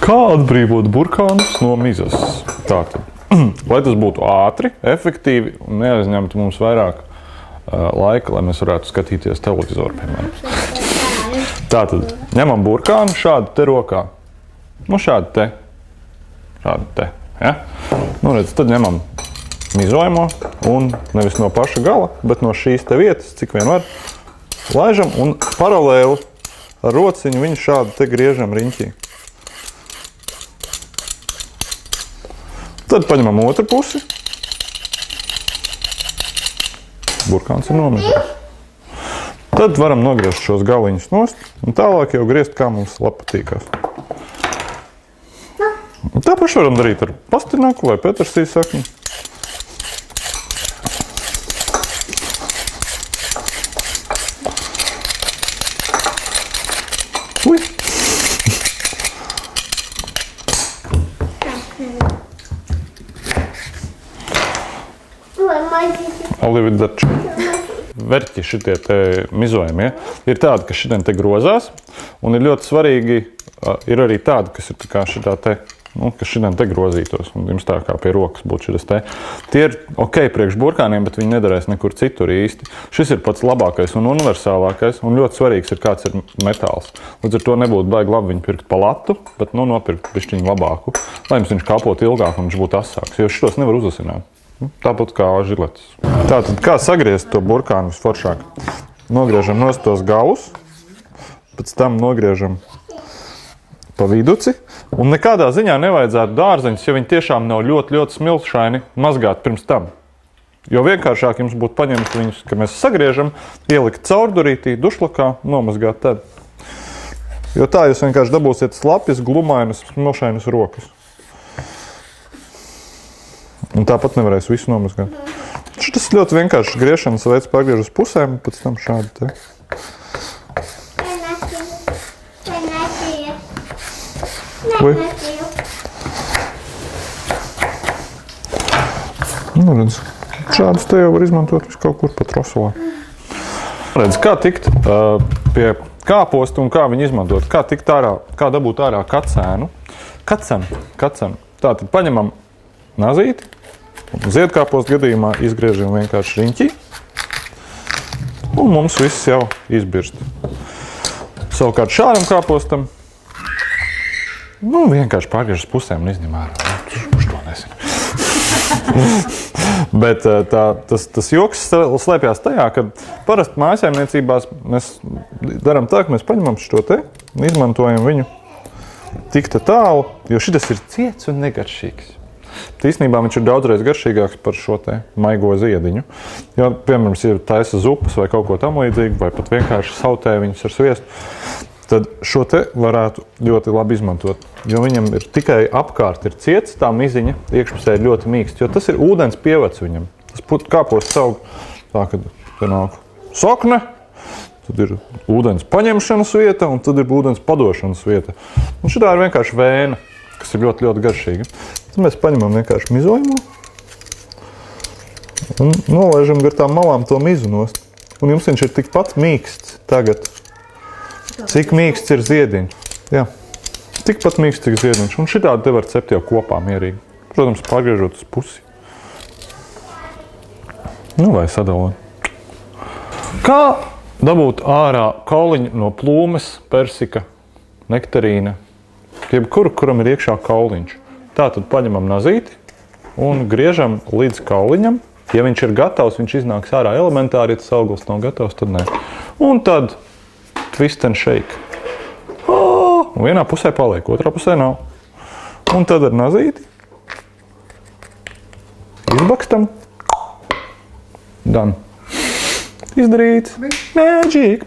Kā atbrīvot burkānus no mizas? Tātad, lai tas būtu ātri, efektīvi un neaizņemtu mums vairāk laika, lai mēs varētu skatīties televizoru, piemēram. Tātad, ņemam burkānu šādu te rokā. Nu, šādu te. Ja? Nu, redz, tad ņemam mizojamo un nevis no paša gala, bet no šīs te vietas, cik vien var, laižam un paralēli ar rociņu viņu šādu te griežam riņķī. Tad paņemam otru pusi. Burkāns ir nomizojis. Tad varam nogriezt šos galiņus nost un tālāk jau griezt, kā mums labi patīkās. Un tā paši varam darīt ar pastinaku vai petersīļu sakni. Ui! Olividači. Verķi šitie te mizojamie ir tādi, ka šitien te grozās, un ir ļoti svarīgi, ir arī tādi, kas ir tā kā šitā te, nu, kas šitien te grozītos, un jums tā kā pie rokas būtu šitas te. Tie ir ok priekš burkāniem, bet viņi nedarēs nekur citur īsti. Šis ir pats labākais un universālākais, un ļoti svarīgs ir kāds ir metāls. Līdz ar to nebūtu baigi labi viņu pirkt pa latu, bet nu nopirkt bišķiņu labāku, lai jums viņš kāpot ilgāk un viņš būtu asāks, jo šitos nevar uzasināt. Tāpat kā žiletes. Tātad, kā sagriezt to burkānu visforšāk? Nogriežam nost tos galus, pēc tam nogriežam pa viduci, un nekādā ziņā nevajadzētu dārzeņus, ja viņi tiešām nav ļoti, ļoti smilšaini, mazgāt pirms tam. Jo vienkāršāk jums būtu paņemt viņus, ka mēs sagriežam, ielikt caurdurītī, dušlakā, nomazgāt tad. Jo tā jūs vienkārši dabūsiet slapjas, glumainas, smilšainas rokas. Un tāpat nevarēs visu nomazgāt. Šis ļoti vienkārši griešanas veids pagriež uz pusēm, pēc tam šādi te. Ui. Nu, redz, šādus te jau var izmantot visu kaut kur pa trosolā. Redz, kā tikt pie kāpostu un kā viņu izmantot. Kā tikt ārā, kā dabūt ārā kacēnu. Kacenu. Tātad paņemam nazīti. Ziedkāpostu gadījumā izgriežam vienkārši riņķī. Un mums viss jau izbirst. Savukārt šādam kāpostam, nu vienkārši pārgriež uz pusēm un izņem ārā. Uz to nezinu. Bet tas joks slēpjās tajā, ka parasti mājsaimniecībās mēs darām tā, ka mēs paņemam šo te un izmantojam viņu tik tālu, jo šitas ir ciets un negaršīgs. Īstenībā viņš ir daudzreiz garšīgāks par šo te maigo ziediņu. Jo, piemēram, ja taisa zupas vai kaut ko tam līdzīgu, vai pat vienkārši sautē viņus ar sviestu, tad šo te varētu ļoti labi izmantot. Jo viņam ir tikai apkārt ir ciets, tā miziņa iekšpusē ir ļoti mīksts, jo tas ir ūdens pievads viņam. Tas kāposts aug tā, kad te nāk sakne, tad ir ūdens paņemšanas vieta un tad ir ūdens padošanas vieta. Un šitā ir vienkārši vēna, kas ir ļoti, ļoti garšīga. Tad mēs paņemam vienkārši mizojumu un nolaižam gar tām malām to mizu nost. Un jums viņš ir tikpat mīksts tagad, cik mīksts ir ziediņš. Jā, tikpat mīksts, cik ziediņš. Un šitādi te var cept jau kopā mierīgi. Protams, pārgriežot uz pusi. Nu, vai sadalot. Kā dabūt ārā kauliņu no plūmes, persika, nektarīna, jebkuru, kuram ir iekšā kauliņš. Tātad paņemam nazīti un griežam līdz kauliņam. Ja viņš ir gatavs, viņš iznāks ārā elementāri, ja tas auglis nav gatavs, tad nē. Un tad twist and shake. Un vienā pusē paliek, otrā pusē nav. Un tad ar nazīti izbakstam. Done. Izdarīts. Magic.